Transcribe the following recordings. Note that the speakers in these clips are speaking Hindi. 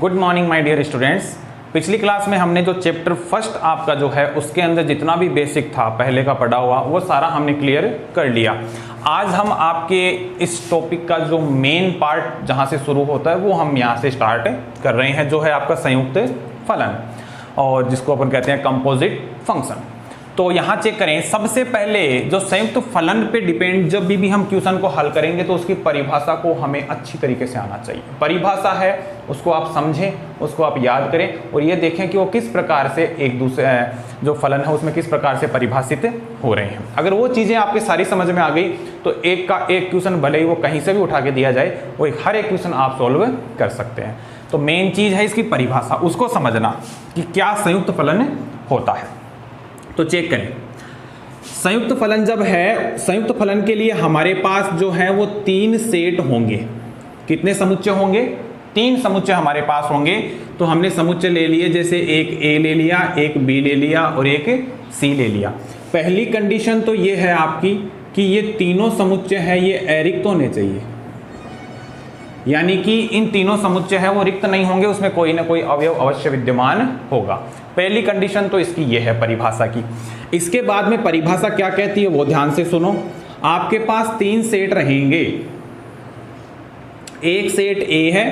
Good morning my dear students. पिछली क्लास में हमने जो चैप्टर फर्स्ट आपका जो है उसके अंदर जितना भी बेसिक था पहले का पढ़ा हुआ वो सारा हमने क्लियर कर लिया। आज हम आपके इस टॉपिक का जो मेन पार्ट जहां से शुरू होता है वो हम यहां से स्टार्ट कर रहे हैं, जो है आपका संयुक्त फलन, और जिसको अपन कहते हैं कंपोजिट फंक्शन। तो यहाँ चेक करें, सबसे पहले जो संयुक्त फलन पे डिपेंड जब भी हम क्वेश्चन को हल करेंगे तो उसकी परिभाषा को हमें अच्छी तरीके से आना चाहिए। परिभाषा है उसको आप समझें, उसको आप याद करें और ये देखें कि वो किस प्रकार से एक दूसरे जो फलन है उसमें किस प्रकार से परिभाषित हो रहे हैं। अगर वो चीज़ें आपके सारी समझ में आ गई तो एक का एक क्वेश्चन भले ही वो कहीं से भी उठा के दिया जाए वो हर एक क्वेश्चन आप सॉल्व कर सकते हैं। तो मेन चीज़ है इसकी परिभाषा, उसको समझना कि क्या संयुक्त फलन होता है। तो चेक करें, संयुक्त फलन जब है, संयुक्त फलन के लिए हमारे पास जो है वो तीन सेट होंगे। कितने समुच्चय होंगे? तीन समुच्चय हमारे पास होंगे। तो हमने समुच्चय ले लिए, जैसे एक ए ले लिया, एक बी ले लिया और एक सी ले लिया। पहली कंडीशन तो ये है आपकी कि ये तीनों समुच्चय है ये अरिक्त होने चाहिए, यानी कि इन तीनों समुच्चय है वो रिक्त नहीं होंगे, उसमें कोई ना कोई अवयव अवश्य विद्यमान होगा। पहली कंडीशन तो इसकी ये है परिभाषा की। इसके बाद में परिभाषा क्या कहती है वो ध्यान से सुनो। आपके पास तीन सेट रहेंगे, एक सेट ए है,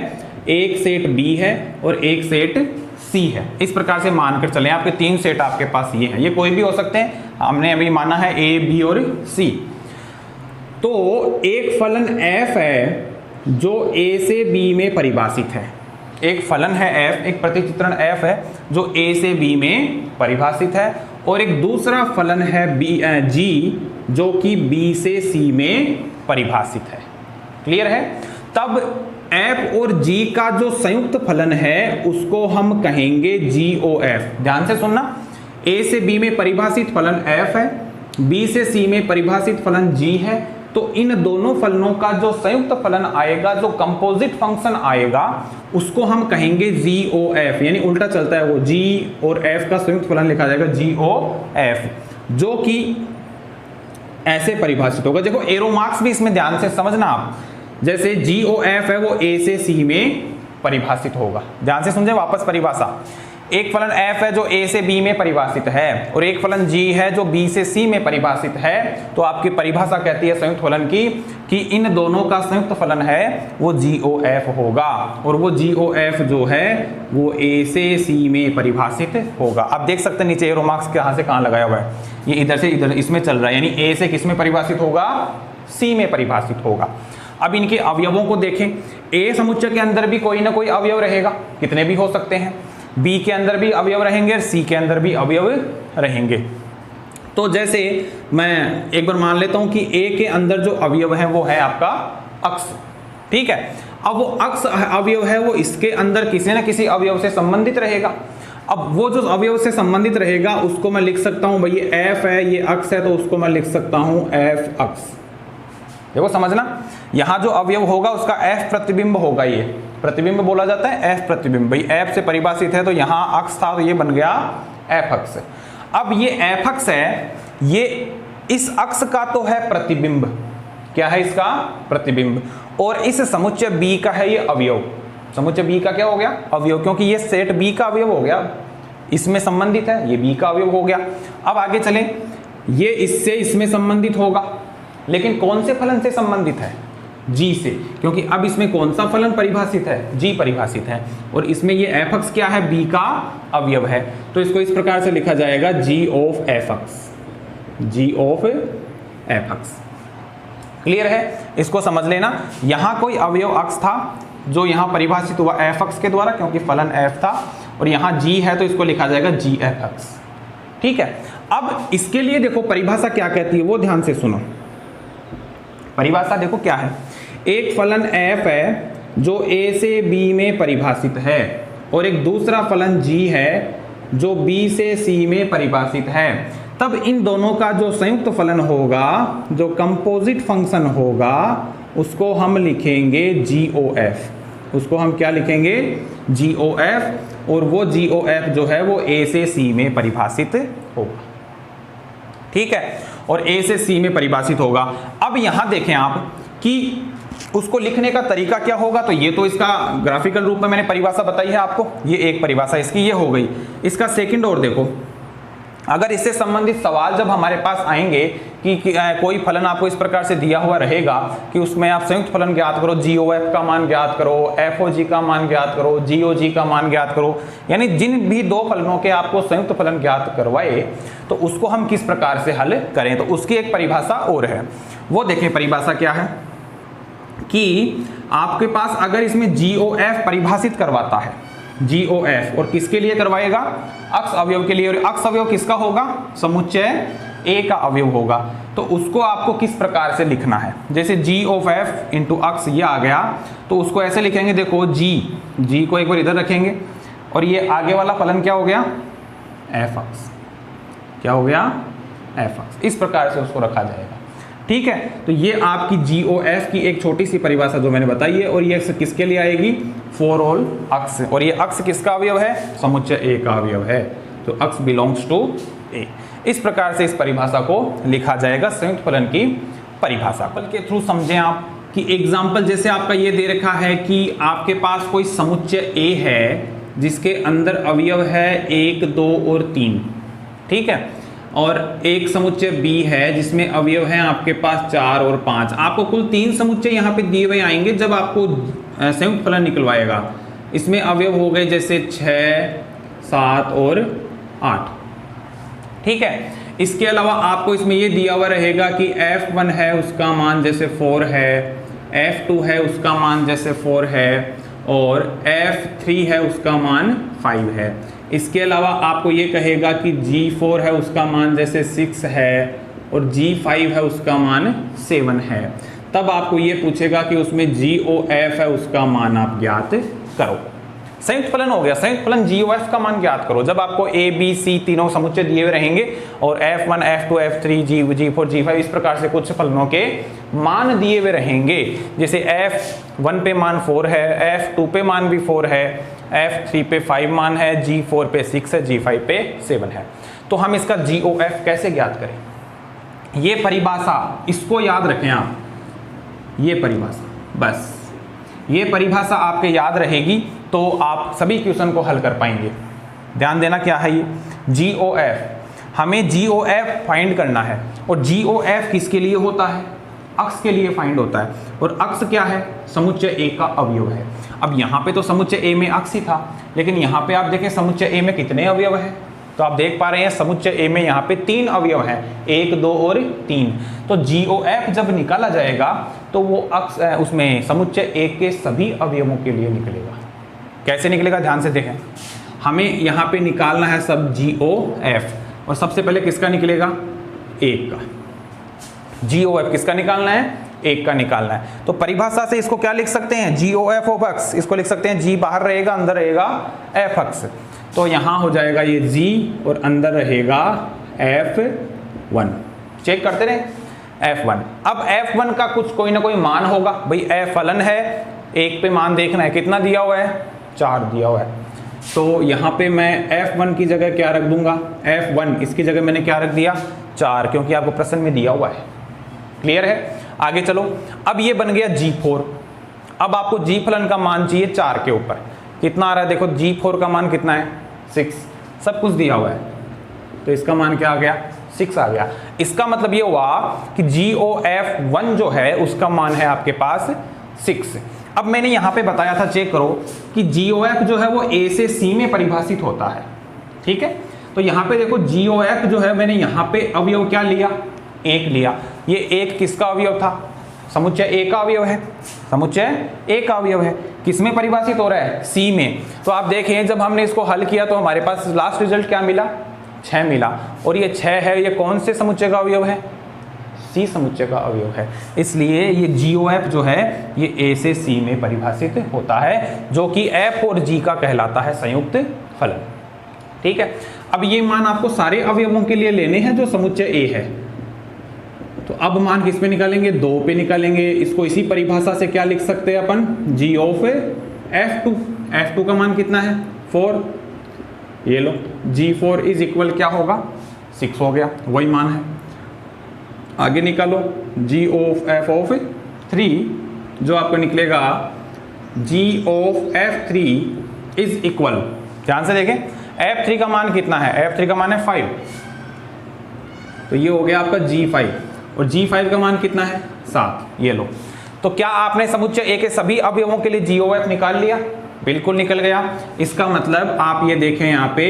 एक सेट बी है और एक सेट सी है। इस प्रकार से मानकर चलें, आपके तीन सेट आपके पास ये हैं, ये कोई भी हो सकते हैं, हमने अभी माना है ए बी और सी। तो एक फलन एफ है जो ए से बी में परिभाषित है। एक फलन है एफ, एक प्रतिचित्रण एफ है जो ए से बी में परिभाषित है, और एक दूसरा फलन है बी जी जो कि बी से सी में परिभाषित है। क्लियर है? तब एफ और जी का जो संयुक्त फलन है उसको हम कहेंगे GOF। ध्यान से सुनना, ए से बी में परिभाषित फलन एफ है, बी से सी में परिभाषित फलन जी है। तो इन दोनों फलनों का जो संयुक्त फलन आएगा, जो कंपोजिट फंक्शन आएगा, उसको हम कहेंगे GOF, यानी उल्टा चलता है वो, G और F का संयुक्त फलन लिखा जाएगा GOF, जो कि ऐसे परिभाषित होगा। देखो एरो मार्क्स भी इसमें ध्यान से समझना आप, जैसे GOF है वो A से C में परिभाषित होगा। ध्यान से समझे वापस परिभाषा। एक फलन f है जो a से b में परिभाषित है और एक फलन g है जो b से c में परिभाषित है। तो आपकी परिभाषा कहती है संयुक्त फलन की कि इन दोनों का संयुक्त फलन है वो GOF होगा, और वो GOF जो है वो a से c में परिभाषित होगा। आप देख सकते हैं नीचे एरो मार्क्स कहाँ से कहाँ लगाया हुआ है, ये इधर से इधर इसमें चल रहा है, यानी a से किस में परिभाषित होगा? c में परिभाषित होगा। अब इनके अवयवों को देखें, a समुच्चय के अंदर भी कोई ना कोई अवयव रहेगा, कितने भी हो सकते हैं, बी के अंदर भी अवयव रहेंगे और सी के अंदर भी अवयव रहेंगे। तो जैसे मैं एक बार मान लेता हूं कि ए के अंदर जो अवयव है वो है आपका अक्ष, ठीक है। अब वो अक्ष अवयव है वो इसके अंदर किसी न किसी अवयव से संबंधित रहेगा। अब वो जो अवयव से संबंधित रहेगा उसको मैं लिख सकता हूं, भाई ये एफ है, ये अक्ष है, तो उसको मैं लिख सकता हूं एफ अक्ष। देखो समझना, यहां जो अवयव होगा उसका एफ प्रतिबिंब होगा, ये प्रतिबिंब बोला जाता है एफ प्रतिबिंब। भाई एफ से परिभाषित है तो यहाँ अक्ष था तो ये बन गया एफ अक्ष। अब ये एफ अक्ष है, ये इस अक्ष का तो है प्रतिबिंब, क्या है इसका? प्रतिबिंब। और इस समुच्चय बी का है ये अवयव। समुच्चय बी का क्या हो गया? अवयव, क्योंकि ये सेट बी का अवयव हो गया, इसमें संबंधित है, ये बी का अवयव हो गया। अब आगे चलें, ये इससे इसमें संबंधित होगा, लेकिन कौन से फलन से संबंधित है? जी से, क्योंकि अब इसमें कौन सा फलन परिभाषित है? जी परिभाषित है, और इसमें ये एफ अक्ष क्या है? बी का अवयव है। तो इसको इस प्रकार से लिखा जाएगा GOF अक्ष, GOF अक्ष। क्लियर है? इसको समझ लेना, यहां कोई अवयव अक्ष था जो यहां परिभाषित हुआ एफ अक्ष के द्वारा, क्योंकि फलन एफ था, और यहां जी है तो इसको लिखा जाएगा GF अक्ष। ठीक है। अब इसके लिए देखो परिभाषा क्या कहती है वो ध्यान से सुनो। परिभाषा देखो क्या है, एक फलन f है जो a से b में परिभाषित है, और एक दूसरा फलन g है जो b से c में परिभाषित है। तब इन दोनों का जो संयुक्त फलन होगा, जो कंपोजिट फंक्शन होगा, उसको हम लिखेंगे GOF। उसको हम क्या लिखेंगे? GOF। और वो GOF जो है वो a से c में परिभाषित होगा, ठीक है, और a से c में परिभाषित होगा। अब यहां देखें आप कि उसको लिखने का तरीका क्या होगा, तो ये तो इसका ग्राफिकल रूप में मैंने परिभाषा बताई है आपको, ये एक परिभाषा इसकी ये हो गई। इसका सेकंड और देखो, अगर इससे संबंधित सवाल जब हमारे पास आएंगे कि कोई फलन आपको इस प्रकार से दिया हुआ रहेगा कि उसमें आप संयुक्त फलन ज्ञात करो, GOF का मान ज्ञात करो, FOG का मान ज्ञात करो, GOG का मान ज्ञात करो, यानी जिन भी दो फलनों के आपको संयुक्त फलन ज्ञात करवाए तो उसको हम किस प्रकार से हल करें, तो उसकी एक परिभाषा और है। वो देखें परिभाषा क्या है कि आपके पास अगर इसमें GOF परिभाषित करवाता है, GOF, और किसके लिए करवाएगा, अक्ष अवयव के लिए, और अक्ष अवयव किसका होगा, समुच्चय A का अवयव होगा, तो उसको आपको किस प्रकार से लिखना है। जैसे G(f) इंटू अक्ष ये आ गया, तो उसको ऐसे लिखेंगे, देखो G को एक बार इधर रखेंगे और ये आगे वाला फलन क्या हो गया, F अक्ष, क्या हो गया, F अक्ष, इस प्रकार से उसको रखा जाएगा। ठीक है, तो ये आपकी GOF की एक छोटी सी परिभाषा जो मैंने बताई है, और ये किसके लिए आएगी, फॉर ऑल अक्ष, और ये अक्ष किसका अवयव है, समुच्चय A का अवयव है, तो अक्ष बिलोंग्स टू A। इस प्रकार से इस परिभाषा को लिखा जाएगा, संयुक्त फलन की परिभाषा के थ्रू समझें आप कि एग्जाम्पल जैसे आपका ये दे रखा है कि आपके पास कोई समुच्चय A है जिसके अंदर अवयव है 1, 2 और 3, ठीक है, और एक समुच्चय B है जिसमें अवयव हैं आपके पास 4 और 5। आपको कुल 3 समुच्चय यहाँ पे दिए हुए आएंगे जब आपको संयुक्त फलन निकलवाएगा। इसमें अवयव हो गए जैसे 6, 7 और 8, ठीक है। इसके अलावा आपको इसमें ये दिया हुआ रहेगा कि F1 है उसका मान जैसे 4 है, F2 है उसका मान जैसे 4 है, और F3 है उसका मान 5 है। इसके अलावा आपको ये कहेगा कि G4 है उसका मान जैसे 6 है, और G5 है उसका मान 7 है। तब आपको ये पूछेगा कि उसमें GOF है उसका मान आप ज्ञात करो। संयुक्त फलन हो गया, संयुक्त फलन GOF का मान ज्ञात करो। जब आपको A, B, C तीनों समुच्चय दिए हुए रहेंगे और F1, F2, F3, G4, G5 इस प्रकार से कुछ फलनों के मान दिए हुए रहेंगे। जैसे F1 पे मान 4 है, F2 पे मान भी 4 है, F3 पे 5 मान है, G4 पे 6 है, G5 पे 7 है। तो हम इसका GOF कैसे ज्ञात करें, ये परिभाषा इसको याद रखें आप, ये परिभाषा, बस ये परिभाषा आपके याद रहेगी तो आप सभी क्वेश्चन को हल कर पाएंगे। ध्यान देना क्या है ये GOF, हमें GOF फाइंड करना है, और GOF किसके लिए होता है, अक्ष के लिए फाइंड होता है, और अक्ष क्या है, समुच्चय A का अवयव है। अब यहाँ पे तो समुच्चय A में अक्ष ही था, लेकिन यहाँ पे आप देखें समुच्चय A में कितने अवयव हैं, तो आप देख पा रहे हैं समुच्चय A में यहाँ पे 3 अवयव हैं, 1, 2 और 3। तो GOF जब निकाला जाएगा तो वो अक्ष उसमें समुच्चय A के सभी अवयवों के लिए निकलेगा। कैसे निकलेगा, ध्यान से देखें, हमें यहाँ पे निकालना है सब GOF, और सबसे पहले किसका निकलेगा, 1 का। GOF किसका निकालना है, 1 का निकालना है। तो परिभाषा से इसको क्या लिख सकते हैं, GOF ऑफ अक्ष, इसको लिख सकते हैं G बाहर रहेगा, अंदर रहेगा F अक्ष, तो यहाँ हो जाएगा ये G और अंदर रहेगा F1। चेक करते रहे F1। अब F1 का कुछ कोई ना कोई मान होगा, भाई F फलन है, 1 पे मान देखना है, कितना दिया हुआ है, 4 दिया हुआ है, तो यहाँ पे मैं F1 की जगह क्या रख दूंगा, F1, इसकी जगह मैंने क्या रख दिया, 4, क्योंकि आपको प्रश्न में दिया हुआ है। क्लियर है, आगे चलो। अब ये बन गया G4। अब आपको G फलन का मान चाहिए 4 के ऊपर, कितना आ रहा है, देखो G4 का मान कितना है, 6, सब कुछ दिया हुआ है, तो इसका मान क्या आ गया, 6 आ गया। इसका मतलब ये हुआ कि GOF1 जो है उसका मान है आपके पास 6। अब मैंने यहाँ पे बताया था, चेक करो कि GOF जो है वो A से C में परिभाषित होता है, ठीक है। तो यहाँ पे देखो GOF जो है मैंने यहाँ पे अवयव क्या लिया, 1 लिया। ये 1 किसका अवयव था, समुच्चय A का अवयव है, समुच्चय A का अवयव है। किस में परिभाषित हो रहा है, C में। तो आप देखें जब हमने इसको हल किया तो हमारे पास लास्ट रिजल्ट क्या मिला, 6 मिला, और ये 6 है, ये कौन से समुच्चय का अवयव है, C समुच्चय का अवयव है। इसलिए ये GOF जो है ये A से C में परिभाषित होता है, जो कि F और G का कहलाता है संयुक्त फलन, ठीक है। अब ये मान आपको सारे अवयवों के लिए लेने हैं जो समुच्चय A है, तो अब मान किस पे निकालेंगे, 2 पे निकालेंगे। इसको इसी परिभाषा से क्या लिख सकते हैं अपन, G ऑफ F2। F2 का मान कितना है, 4, ये लो, G4 इज इक्वल क्या होगा, 6 हो गया, वही मान है। आगे निकालो G ऑफ F ऑफ 3, जो आपको निकलेगा g of F3 is equal, ध्यान से देखें F3 का मान कितना है, F3 का मान है 5, तो ये हो गया आपका G5 और G5 का मान कितना है 7, ये लो। तो क्या आपने समुच्चय A के सभी अवयवों के लिए G ऑफ F निकाल लिया? बिल्कुल निकल गया। इसका मतलब आप ये देखें यहाँ पे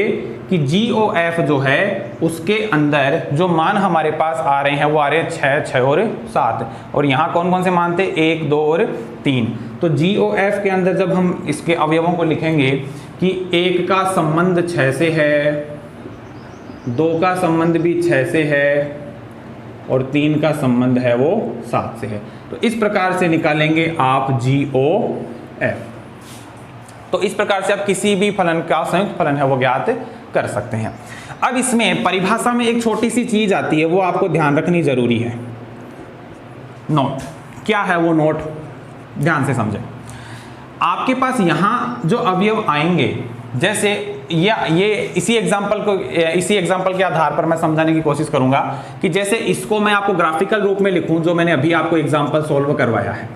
कि G ऑफ F जो है उसके अंदर जो मान हमारे पास आ रहे हैं वो आ रहे हैं 6, 6 और 7, और यहाँ कौन कौन से मान थे 1, 2 और 3। तो G ऑफ F के अंदर जब हम इसके अवयवों को लिखेंगे कि 1 का संबंध 6 से है, 2 का संबंध भी 6 से है और 3 का संबंध है वो 7 से है। तो इस प्रकार से निकालेंगे आप G ऑफ F। तो इस प्रकार से आप किसी भी फलन का संयुक्त फलन है वो ज्ञात कर सकते हैं। अब इसमें परिभाषा में एक छोटी सी चीज आती है, वो आपको ध्यान रखनी जरूरी है, नोट। क्या है वो नोट, ध्यान से समझें। आपके पास यहां जो अवयव आएंगे, जैसे ये इसी एग्जाम्पल के आधार पर मैं समझाने की कोशिश करूंगा कि जैसे इसको मैं आपको ग्राफिकल रूप में लिखूं, जो मैंने अभी आपको एग्जाम्पल सोल्व करवाया है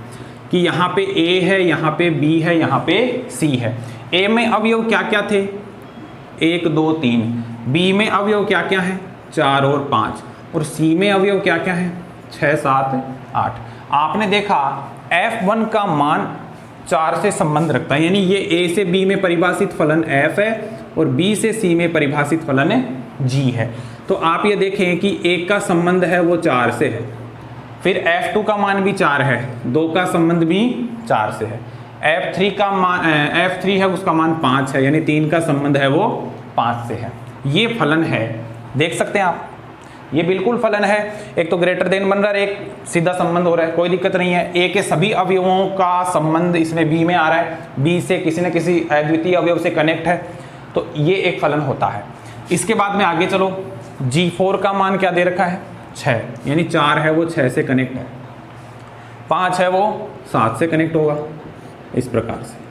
कि यहाँ पे A है, यहाँ पे B है, यहाँ पे C है। A में अवयव क्या क्या थे 1, 2, 3, B में अवयव क्या क्या है 4 और 5, और C में अवयव क्या क्या है 6, 7, 8। आपने देखा F1 का मान 4 से संबंध रखता है, यानी ये A से B में परिभाषित फलन F है और B से C में परिभाषित फलन G है। तो आप ये देखें कि 1 का संबंध है वो 4 से है, फिर F2 का मान भी 4 है, 2 का संबंध भी 4 से है, F3 है उसका मान 5 है, यानी 3 का संबंध है वो 5 से है। ये फलन है, देख सकते हैं आप, ये बिल्कुल फलन है। एक तो ग्रेटर देन बन रहा है, एक सीधा संबंध हो रहा है, कोई दिक्कत नहीं है। A के सभी अवयवों का संबंध इसमें B में आ रहा है, B से किसी न किसी अद्वितीय अवयव से कनेक्ट है, तो ये एक फलन होता है। इसके बाद में आगे चलो, G4 का मान क्या दे रखा है 6, यानी 4 है वो 6 से कनेक्ट है, 5 है वो 7 से कनेक्ट होगा, इस प्रकार से।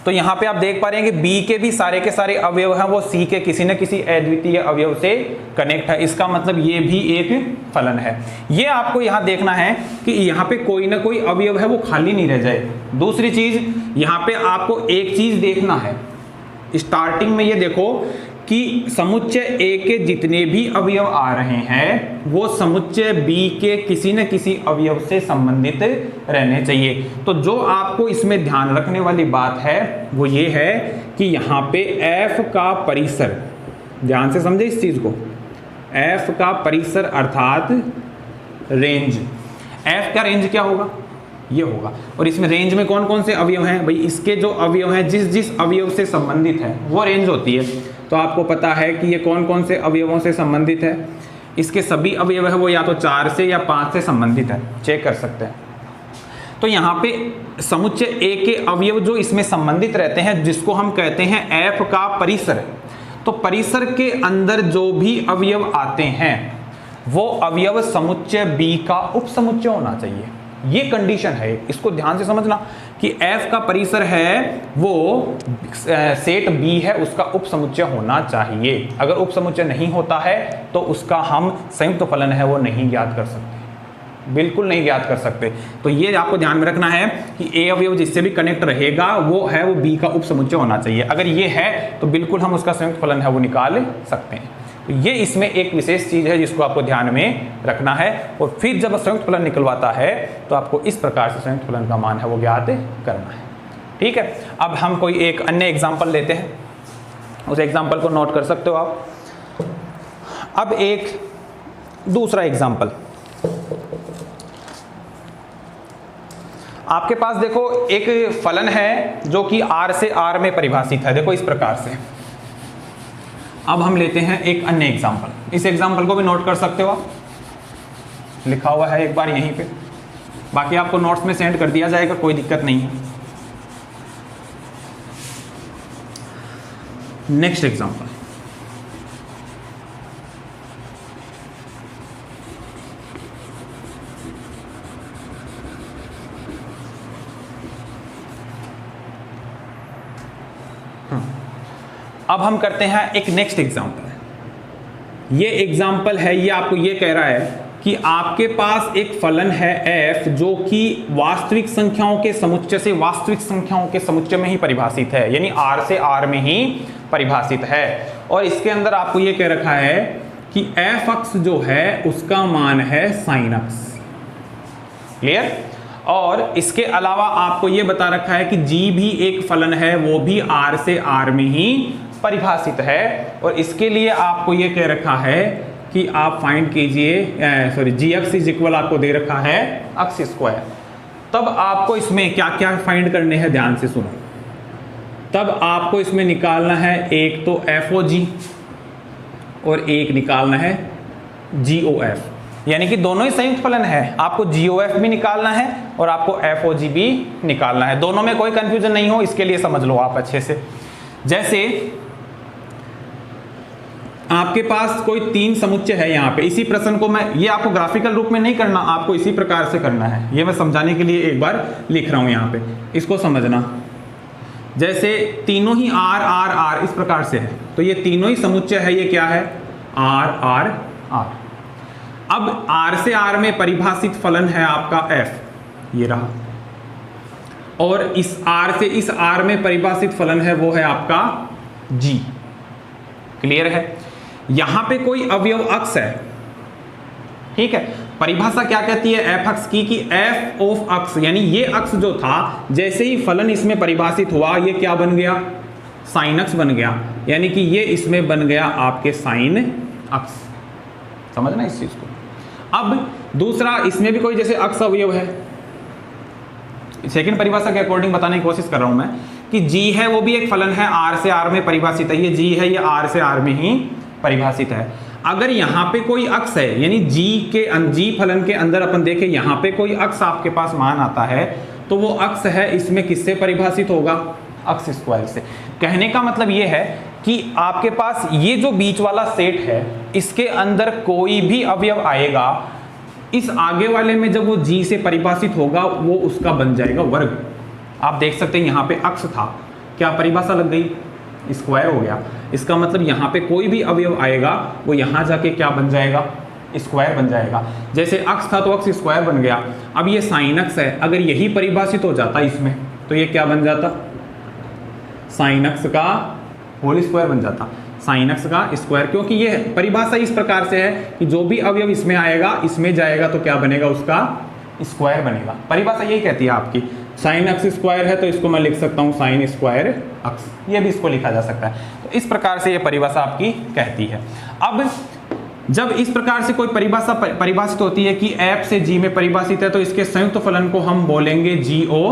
तो यहाँ पे आप देख पा रहे हैं कि B के भी सारे के सारे अवयव हैं वो C के किसी न किसी अद्वितीय अवयव से कनेक्ट है। इसका मतलब ये भी एक फलन है। ये आपको यहाँ देखना है कि यहाँ पे कोई ना कोई अवयव है वो खाली नहीं रह जाए। दूसरी चीज, यहाँ पे आपको एक चीज देखना है, स्टार्टिंग में ये देखो कि समुच्चय A के जितने भी अवयव आ रहे हैं वो समुच्चय B के किसी न किसी अवयव से संबंधित रहने चाहिए। तो जो आपको इसमें ध्यान रखने वाली बात है वो ये है कि यहाँ पे F का परिसर, ध्यान से समझे इस चीज को, F का परिसर अर्थात रेंज, F का रेंज क्या होगा ये होगा। और इसमें रेंज में कौन कौन से अवयव हैं भाई, इसके जो अवयव हैं जिस जिस अवयव से संबंधित है वो रेंज होती है। तो आपको पता है कि ये कौन कौन से अवयवों से संबंधित है, इसके सभी अवयव है वो या तो 4 से या 5 से संबंधित है, चेक कर सकते हैं। तो यहाँ पे समुच्चय A के अवयव जो इसमें संबंधित रहते हैं जिसको हम कहते हैं F का परिसर, तो परिसर के अंदर जो भी अवयव आते हैं वो अवयव समुच्चय B का उपसमुच्चय होना चाहिए। ये कंडीशन है, इसको ध्यान से समझना कि F का परिसर है वो सेट B है उसका उपसमुच्चय होना चाहिए। अगर उपसमुच्चय नहीं होता है तो उसका हम संयुक्त फलन है वो नहीं ज्ञात कर सकते, बिल्कुल नहीं ज्ञात कर सकते। तो ये आपको ध्यान में रखना है कि A अवयव जिससे भी कनेक्ट रहेगा वो है वो B का उपसमुच्चय होना चाहिए। अगर ये है तो बिल्कुल हम उसका संयुक्त फलन है वो निकाल सकते हैं। तो ये इसमें एक विशेष चीज है जिसको आपको ध्यान में रखना है। और फिर जब संयुक्त फलन निकलवाता है तो आपको इस प्रकार से संयुक्त फलन का मान है वो ज्ञात करना है। ठीक है, अब हम कोई एक अन्य एग्जांपल लेते हैं, उस एग्जांपल को नोट कर सकते हो आप। अब एक दूसरा एग्जांपल आपके पास, देखो एक फलन है जो कि R से R में परिभाषित है, देखो इस प्रकार से। अब हम लेते हैं एक अन्य एग्जांपल, इस एग्जांपल को भी नोट कर सकते हो आप, लिखा हुआ है एक बार यहीं पे, बाकी आपको नोट्स में सेंड कर दिया जाएगा, कोई दिक्कत नहीं है। नेक्स्ट एग्जांपल, अब हम करते हैं एक नेक्स्ट एग्जांपल। ये एग्जांपल है, ये आपको ये कह रहा है कि आपके पास एक फलन है f जो कि वास्तविक संख्याओं के समुच्चय से वास्तविक संख्याओं के समुच्चय में ही परिभाषित है, यानी r से r में ही परिभाषित है। और इसके अंदर आपको ये कह रखा है कि f अक्ष जो है उसका मान है sin अक्ष। क्लियर? और इसके अलावा आपको ये बता रखा है कि g भी एक फलन है, वो भी r से r में ही परिभाषित है। और इसके लिए आपको ये कह रखा है कि आप फाइंड कीजिए, जी एक्स इज इक्वल आपको दे रखा है अक्स स्क्वायर। तब आपको इसमें क्या क्या फाइंड करने हैं, ध्यान से सुनो। तब आपको इसमें निकालना है एक तो एफ ओ जी और एक निकालना है जी ओ एफ, यानी कि दोनों ही संयुक्त फलन है। आपको जी ओ एफ भी निकालना है और आपको एफ ओ जी भी निकालना है। दोनों में कोई कंफ्यूजन नहीं हो, इसके लिए समझ लो आप अच्छे से। जैसे आपके पास कोई तीन समुच्चय है यहाँ पे, इसी प्रश्न को मैं, ये आपको ग्राफिकल रूप में नहीं करना, आपको इसी प्रकार से करना है। ये मैं समझाने के लिए एक बार लिख रहा हूँ यहाँ पे, इसको समझना। जैसे तीनों ही आर आर आर इस प्रकार से है, तो ये तीनों ही समुच्चय है, ये क्या है, आर आर आर। अब आर से आर में परिभाषित फलन है आपका एफ, ये रहा, और इस आर से इस आर में परिभाषित फलन है वो है आपका जी। क्लियर है? यहां पे कोई अवयव अक्ष है, ठीक है। परिभाषा क्या कहती है एफ अक्ष की, कि एफ ऑफ अक्ष, यानी ये अक्ष जो था, जैसे ही फलन इसमें परिभाषित हुआ, ये क्या बन गया, साइन अक्ष बन गया, यानी कि ये इसमें बन गया आपके साइन अक्ष। समझना इस चीज को। अब दूसरा, इसमें भी कोई जैसे अक्ष अवयव है, सेकंड परिभाषा के अकॉर्डिंग बताने की कोशिश कर रहा हूं मैं, कि जी है वो भी एक फलन है, आर से आर में परिभाषित है, ये जी है, ये आर से आर में ही परिभाषित है। अगर यहाँ पे कोई अक्ष है, यानी जी फलन के अंदर अपन देखें, यहाँ पे कोई अक्ष आपके पास मान आता है, तो वो अक्ष है इसमें किससे परिभाषित होगा, अक्ष स्क्वायर से। कहने का मतलब ये है कि आपके पास ये जो बीच वाला सेट है, इसके अंदर कोई भी अवयव आएगा, इस आगे वाले में जब वो जी से परिभाषित होगा, वो उसका बन जाएगा वर्ग। आप देख सकते हैं यहाँ पे अक्ष था, क्या परिभाषा लग गई, स्क्वायर हो गया। इसका मतलब यहाँ पे कोई भी अवयव आएगा, वो यहाँ जाके क्या बन जाएगा, स्क्वायर बन जाएगा। जैसे अक्ष था तो अक्ष स्क्वायर बन गया। अब ये साइन अक्ष है, अगर यही परिभाषित हो जाता इसमें, तो ये क्या बन जाता, साइन अक्ष का होल स्क्वायर बन जाता, साइन अक्ष का स्क्वायर। क्योंकि ये परिभाषा इस प्रकार से है कि जो भी अवयव इसमें आएगा, इसमें जाएगा तो क्या बनेगा, उसका स्क्वायर बनेगा। परिभाषा यही कहती है आपकी। साइन अक्ष स्क्वायर है तो इसको मैं लिख सकता हूँ साइन स्क्वायर अक्ष, ये भी इसको लिखा जा सकता है। तो इस प्रकार से ये परिभाषा आपकी कहती है। अब जब इस प्रकार से कोई परिभाषा परिभाषित होती है कि एफ से जी में परिभाषित है, तो इसके संयुक्त फलन को हम बोलेंगे जी ओ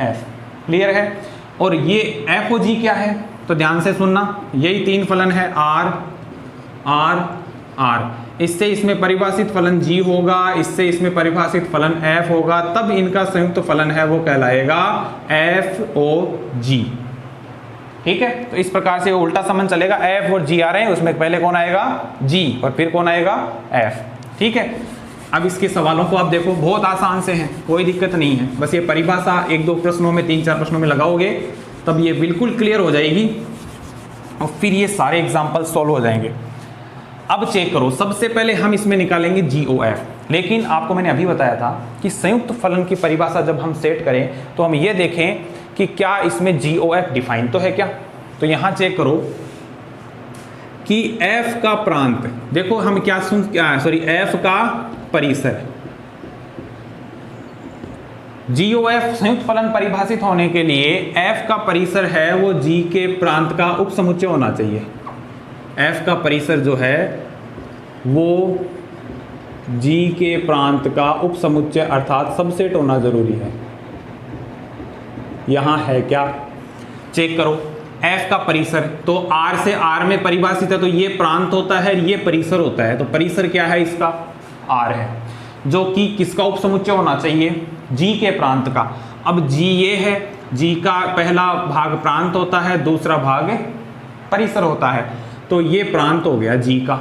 एफ। क्लियर है? और ये एफ ओ जी क्या है, तो ध्यान से सुनना, यही तीन फलन है, आर आर आर, इससे इसमें परिभाषित फलन g होगा, इससे इसमें परिभाषित फलन f होगा, तब इनका संयुक्त फलन है वो कहलाएगा f o g। ठीक है? तो इस प्रकार से उल्टा संबंध चलेगा, f और g आ रहे हैं, उसमें पहले कौन आएगा, g, और फिर कौन आएगा, f। ठीक है? अब इसके सवालों को आप देखो, बहुत आसान से हैं, कोई दिक्कत नहीं है। बस ये परिभाषा एक दो प्रश्नों में, तीन चार प्रश्नों में लगाओगे तब ये बिल्कुल क्लियर हो जाएगी, और फिर ये सारे एग्जाम्पल सॉल्व हो जाएंगे। अब चेक करो, सबसे पहले हम इसमें निकालेंगे GOF, लेकिन आपको मैंने अभी बताया था कि संयुक्त फलन की परिभाषा जब हम सेट करें तो हम ये देखें कि क्या इसमें GOF डिफाइन तो है क्या। तो यहाँ चेक करो कि F का प्रांत, देखो हम क्या F का परिसर, GOF संयुक्त फलन परिभाषित होने के लिए F का परिसर है वो G के प्रांत का उपसमुच्चय होना चाहिए। F का परिसर जो है वो G के प्रांत का उपसमुच्चय अर्थात सबसेट होना जरूरी है। यहाँ है क्या, चेक करो, F का परिसर तो R से R में परिभाषित है, तो ये प्रांत होता है, ये परिसर होता है। तो परिसर क्या है इसका, R है, जो कि किसका उपसमुच्चय होना चाहिए, G के प्रांत का। अब G ये है, G का पहला भाग प्रांत होता है, दूसरा भाग परिसर होता है, तो ये प्रांत हो गया G का।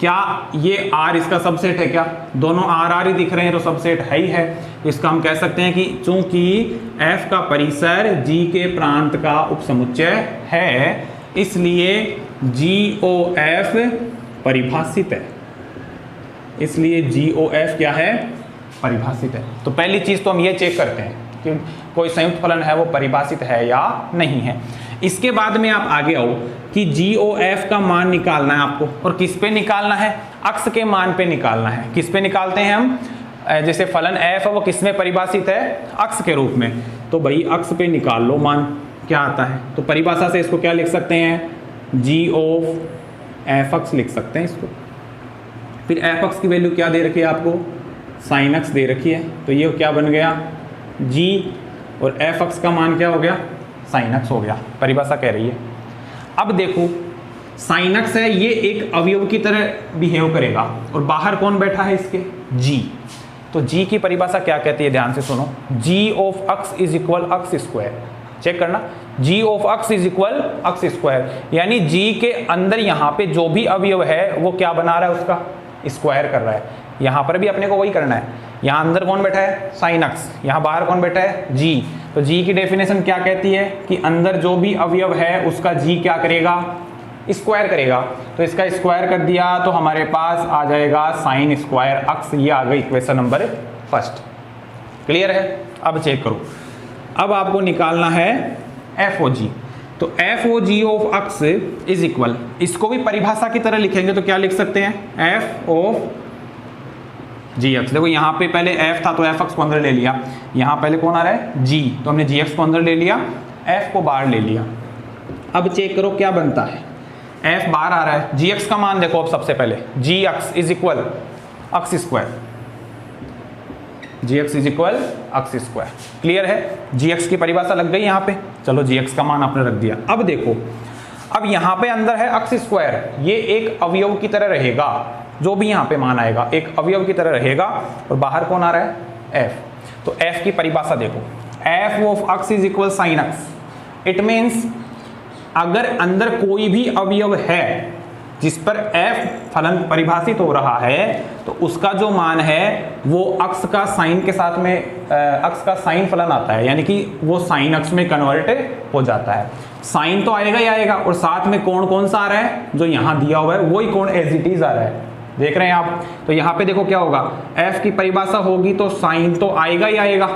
क्या ये R इसका सबसेट है क्या, दोनों R R ही दिख रहे हैं तो सबसेट है ही है। इसका हम कह सकते हैं कि चूंकि F का परिसर G के प्रांत का उपसमुच्चय है, इसलिए GOF परिभाषित है। इसलिए GOF क्या है, परिभाषित है। तो पहली चीज़ तो हम ये चेक करते हैं कि कोई संयुक्त फलन है वो परिभाषित है या नहीं है। इसके बाद में आप आगे आओ कि GOF का मान निकालना है आपको, और किस पे निकालना है, अक्ष के मान पे निकालना है। किस पे निकालते हैं हम, जैसे फलन f है वो किस में परिभाषित है, अक्ष के रूप में, तो भाई अक्ष पे निकाल लो मान क्या आता है। तो परिभाषा से इसको क्या लिख सकते हैं, GOF अक्ष लिख सकते हैं इसको। फिर f अक्ष की वैल्यू क्या दे रखी है आपको, साइन अक्ष दे रखी है, तो ये क्या बन गया g, और f अक्ष का मान क्या हो गया, साइन अक्ष हो गया, परिभाषा कह रही है। अब देखो साइन अक्ष है, ये एक अवयव की तरह बिहेव करेगा, और बाहर कौन बैठा है इसके, g। तो g की परिभाषा क्या कहती है, ध्यान से सुनो, g ऑफ अक्ष इज इक्वल अक्ष स्क्वायर। चेक करना, g ऑफ अक्ष इज इक्वल अक्ष स्क्वायर, यानी g के अंदर यहाँ पे जो भी अवयव है वो क्या बना रहा है, उसका स्क्वायर कर रहा है। यहाँ पर भी अपने को वही करना है। यहाँ अंदर कौन बैठा है, साइन अक्ष, यहाँ बाहर कौन बैठा है, g। तो g की डेफिनेशन क्या कहती है कि अंदर जो भी अवयव है उसका g क्या करेगा, स्क्वायर करेगा। तो इसका स्क्वायर कर दिया तो हमारे पास आ जाएगा साइन स्क्वायर अक्ष। ये आ गई इक्वेशन नंबर फर्स्ट। क्लियर है। अब चेक करो, अब आपको निकालना है FOG। तो FOG ऑफ अक्ष इज इक्वल, इसको भी परिभाषा की तरह लिखेंगे तो क्या लिख सकते हैं, F ऑफ जी अक्ष। देखो यहाँ पे पहले F था तो F अक्ष को अंदर ले लिया, यहाँ पहले कौन आ रहा है, G, तो हमने G अक्ष को अंदर ले लिया, F को बाहर ले लिया। अब चेक करो क्या बनता है, F बाहर आ रहा है, G अक्ष का मान देखो। अब सबसे पहले G अक्ष इज इक्वल अक्ष स्क्वायर, G अक्ष इज इक्वल अक्ष स्क्वायर। क्लियर है, G अक्ष की परिभाषा लग गई यहाँ पे। चलो G अक्ष का मान आपने रख दिया। अब देखो, अब यहाँ पे अंदर है अक्ष स्क्वायर, ये एक अवयव की तरह रहेगा, जो भी यहाँ पे मान आएगा एक अवयव की तरह रहेगा, और बाहर कौन आ रहा है, F। तो F की परिभाषा देखो, F ऑफ अक्ष इज इक्वल साइन अक्ष। इट मीन्स अगर अंदर कोई भी अवयव है जिस पर f फलन परिभाषित हो रहा है तो उसका जो मान है वो अक्ष का साइन के साथ में अक्ष का साइन फलन आता है, यानी कि वो साइन अक्ष में कन्वर्ट हो जाता है। साइन तो आएगा ही आएगा, और साथ में कोण कौन सा आ रहा है, जो यहाँ दिया हुआ है वही कोण एज इट इज आ रहा है। देख रहे हैं आप। तो यहाँ पे देखो क्या होगा, f की परिभाषा होगी तो साइन तो आएगा ही आएगा,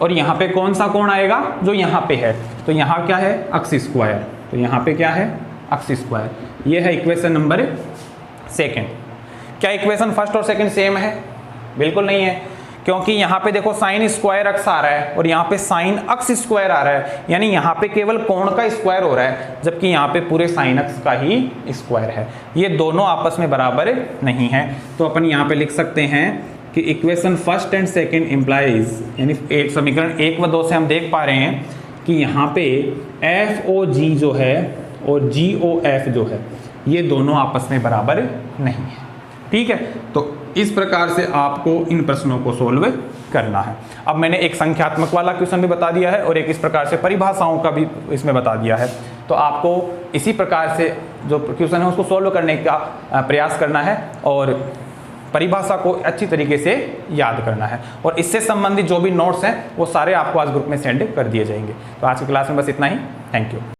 और यहाँ पे कौन सा कोण आएगा, जो यहाँ पे है। तो यहाँ क्या है, अक्ष स्क्वायर। तो यहाँ पे क्या है, अक्ष स्क्वायर। ये है इक्वेशन नंबर सेकंड। क्या इक्वेशन फर्स्ट और सेकंड सेम है? बिल्कुल नहीं है, क्योंकि यहाँ पे देखो साइन स्क्वायर अक्ष आ रहा है और यहाँ पे साइन अक्ष स्क्वायर आ रहा है, यानी यहाँ पे केवल कोण का स्क्वायर हो रहा है, जबकि यहाँ पे पूरे साइन अक्ष का ही स्क्वायर है। ये दोनों आपस में बराबर नहीं है। तो अपन यहाँ पे लिख सकते हैं कि equation first and second implies, यानी एक समीकरण 1 व 2 से हम देख पा रहे हैं कि यहाँ पे FOG जो है और GOF जो है ये दोनों आपस में बराबर नहीं है। ठीक है, तो इस प्रकार से आपको इन प्रश्नों को सोल्व करना है। अब मैंने एक संख्यात्मक वाला क्वेश्चन भी बता दिया है और एक इस प्रकार से परिभाषाओं का भी इसमें बता दिया है। तो आपको इसी प्रकार से जो क्वेश्चन है उसको सोल्व करने का प्रयास करना है और परिभाषा को अच्छी तरीके से याद करना है, और इससे संबंधित जो भी नोट्स हैं वो सारे आपको आज ग्रुप में सेंड कर दिए जाएंगे। तो आज की क्लास में बस इतना ही। Thank you.